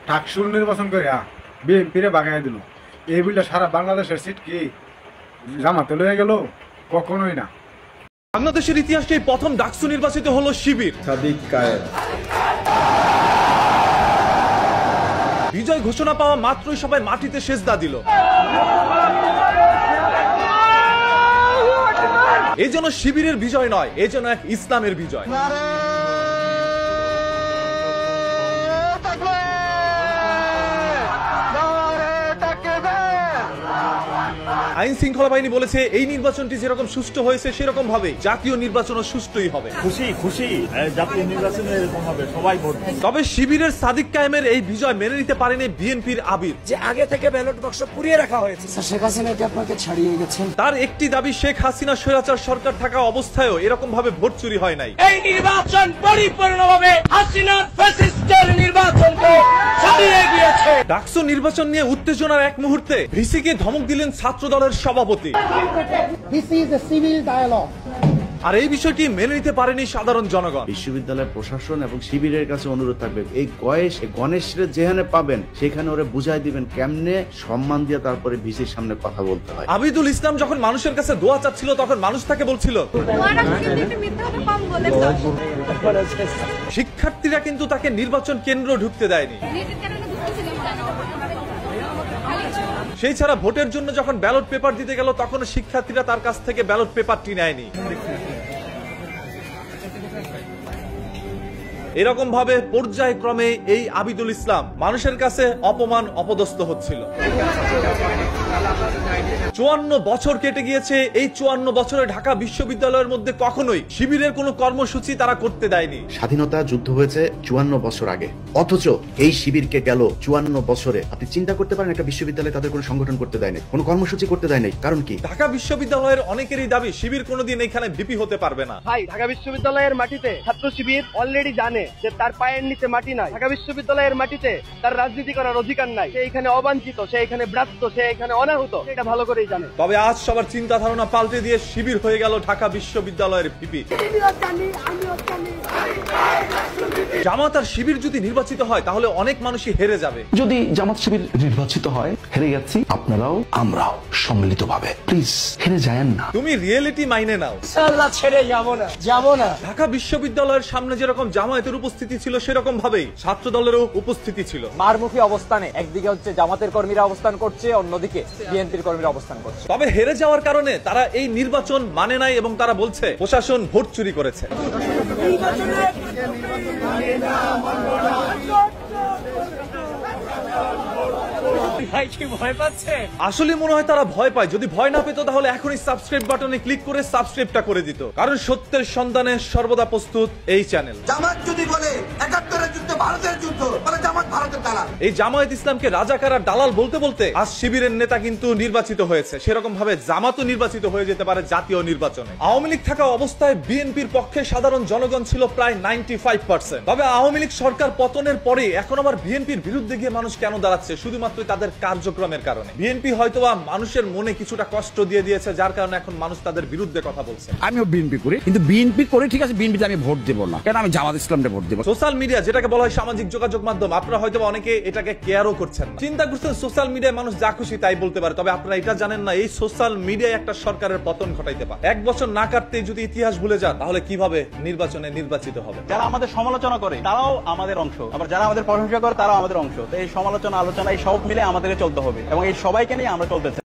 টাকসুর নির্বাচন করে বিএনপিরে বাগাই দিল। এই বিলটা সারা বাংলাদেশের সিট কি জামাতে লয়ে গেল? কখনোই না। বাংলাদেশের ইতিহাসে প্রথম ডাকসু নির্বাচিত হলো শিবির। সাদিক কায়েম বিজয় ঘোষণা পাওয়া মাত্রই সবাই মাটিতে সেজদা দিল। এই যেন শিবিরের বিজয় নয়, এই যেন এক ইসলামের বিজয়। আইন শৃঙ্খলা বাহিনী বলেছে এই নির্বাচনটি যেরকম সুষ্ঠু হয়েছে সেরকম ভাবে জাতীয় নির্বাচনও সুষ্ঠুই হবে। খুশি জাতীয় নির্বাচনে এরকম হবে, সবাই ভোট। তবে শিবিরের সাদিক কায়েমের এই বিজয় মেনে নিতে পারেনি বিএনপির আবির, যে আগে থেকে ব্যালট বাক্স পুড়িয়ে রাখা হয়েছে। শেখ হাসিনাকে আপনাকে ছাড়িয়ে গেছেন। তার একটি দাবি, শেখ হাসিনা স্বৈরাচার সরকার থাকা অবস্থায়ও এরকম ভাবে ভোট চুরি হয় নাই। এই নির্বাচন পরিপূর্ণভাবে হাসিনা ফ্যাসিস্টের নির্বাচনকে ছাড়িয়ে গিয়েছে। ডাকসু নির্বাচন নিয়ে উত্তেজনার এক মুহূর্তে ভিসিকে ধমক দিলেন ছাত্র দলের সভাপতি। This is a civil dialogue. আর এই বিষয়টি মেনে নিতে পারেনি সাধারণ জনগণ। বিশ্ববিদ্যালয়ের প্রশাসন এবং শিবিরের কাছে অনুরোধ থাকবে, এই গণেশরে যেখানে পাবেন সেখানে ওরা বুঝাই দিবেন কেমনে সম্মান দিয়ে তারপরে ভিসির সামনে কথা বলতে হয়। আবিদুল ইসলাম যখন মানুষের কাছে দোয়া চাচ্ছিল তখন মানুষ তাকে বলছিল শিক্ষার্থীরা কিন্তু তাকে নির্বাচন কেন্দ্র ঢুকতে দেয়নি। সেই ছাড়া ভোটের জন্য যখন ব্যালট পেপার দিতে গেল তখন শিক্ষার্থীরা তার কাছ থেকে ব্যালট পেপারটি নেয়নি। এরকম ভাবে পর্যায়ক্রমে এই আবিদুল ইসলাম মানুষের কাছে অপমান অপদস্থ হচ্ছিল। 54 বছর কেটে গিয়েছে। এই 54 বছরে ঢাকা বিশ্ববিদ্যালয়ের মধ্যে কখনোই শিবিরের কোনো কর্মসূচি তারা করতে দেয়নি। স্বাধীনতা যুদ্ধ হয়েছে 54 বছর আগে, অথচ এই শিবিরকে গেল 54 বছরে। আপনি চিন্তা করতে পারেন একটা বিশ্ববিদ্যালয়ে তাদের কোনো সংগঠন করতে দেয়নি, কোনো কর্মসূচি করতে দেয়নি। কারণ কি? ঢাকা বিশ্ববিদ্যালয়ের অনেকেরই দাবি শিবির কোনোদিন এখানে ভিপি হতে পারবে না। ভাই, ঢাকা বিশ্ববিদ্যালয়ের মাটিতে ছাত্র শিবির অলরেডি জানে যে তার পায়ের নিচে মাটি নাই। ঢাকা বিশ্ববিদ্যালয়ের মাটিতে তার রাজনীতি করার অধিকার নাই। সে এখানে অবাঞ্ছিত, সে এখানে ব্রাত্য, সে এখানে অনাহুত, এটা ভালো করেই জানে। তবে আজ সবার চিন্তা ধারণা পাল্টে দিয়ে শিবির হয়ে গেল ঢাকা বিশ্ববিদ্যালয়ের ভিপি। জামাত আর শিবির যদি নির্বাচিত হয় তাহলে অনেক মানুষই হেরে যাবে। যদি জামাত শিবির নির্বাচিত হয়, হেরে যাচ্ছি আপনারাও আমরাও সম্মিলিতভাবে, প্লিজ হেরে যায়েন না। তুমি রিয়েলিটি মাইনে নাও। ইনশাআল্লাহ ছেড়ে যাব না। ঢাকা বিশ্ববিদ্যালয়ের সামনে যেরকম জামায়াতের উপস্থিতি ছিল সেরকম ভাবেই ছাত্র দলেরও উপস্থিতি ছিল। মারমুখী অবস্থানে একদিকে হচ্ছে জামাতের কর্মীরা অবস্থান করছে, অন্যদিকে বিএনপির কর্মীরা অবস্থান করছে। তবে হেরে যাওয়ার কারণে তারা এই নির্বাচন মানে নাই এবং তারা বলছে প্রশাসন ভোট চুরি করেছে। আসলে মনে হয় তারা ভয় পায়। যদি ভয় না পেত তাহলে এখনই সাবস্ক্রাইব বাটনে ক্লিক করে সাবস্ক্রাইবটা করে দিত। কারণ সত্যের সন্ধানে সর্বদা প্রস্তুত এই চ্যানেল। জামাত যদি বলে 71 যুদ্ধ ভারতের যুদ্ধ, তাহলে জামাত ভারতের দালাল। এই জামায়াত ইসলামকে রাজাকার আর দালাল বলতে বলতে আজ শিবিরের নেতা কিন্তু নির্বাচিত হয়েছে। সেরকম ভাবে জামাতও নির্বাচিত হয়ে যেতে পারে জাতীয় নির্বাচনে। আওয়ামী লীগ থাকা অবস্থায় বিএনপির পক্ষে সাধারণ জনগণ ছিল প্রায় 95%। তবে আওয়ামী লীগ সরকার পতনের পরে এখন আবার বিএনপির বিরুদ্ধে গিয়ে মানুষ কেন দাঁড়াচ্ছে? শুধুমাত্র তাদের কার্যক্রমের কারণে। বিএনপি হয়তোবা মানুষের মনে কিছুটা কষ্ট দিয়ে দিয়েছে, যার কারণে এখন মানুষ তাদের বিরুদ্ধে কথা বলছে। আমিও বিএনপি করি, কিন্তু বিএনপি করে ঠিক আছে, বিএনপিতে আমি ভোট দেব না, কেন আমি জামাত ইসলামকে ভোট দেব। সোশ্যাল মিডিয়া যেটাকে বলা হয় সামাজিক যোগাযোগ মাধ্যম, আপনারা হয়তো অনেকে এটাকে কেয়ারও করছেন না। চিন্তা করছেন সোশ্যাল মিডিয়ায় মানুষ যা খুশি তাই বলতে পারে। তবে আপনারা এটা জানেন না এই সোশ্যাল মিডিয়ায় একটা সরকারের পতন ঘটাইতে পারে। 1 বছর না কাটতেই যদি ইতিহাস ভুলে যান তাহলে কিভাবে নির্বাচনে নির্বাচিত হবে? যারা আমাদের সমালোচনা করে তারাও আমাদের অংশ, আবার যারা আমাদের প্রশংসা করে তারাও আমাদের অংশ। তো এই সমালোচনা আলোচনা এই সব মিলে আমাদেরকে চলতে হবে এবং এই সবাইকে নিয়ে আমরা চলতে চাই।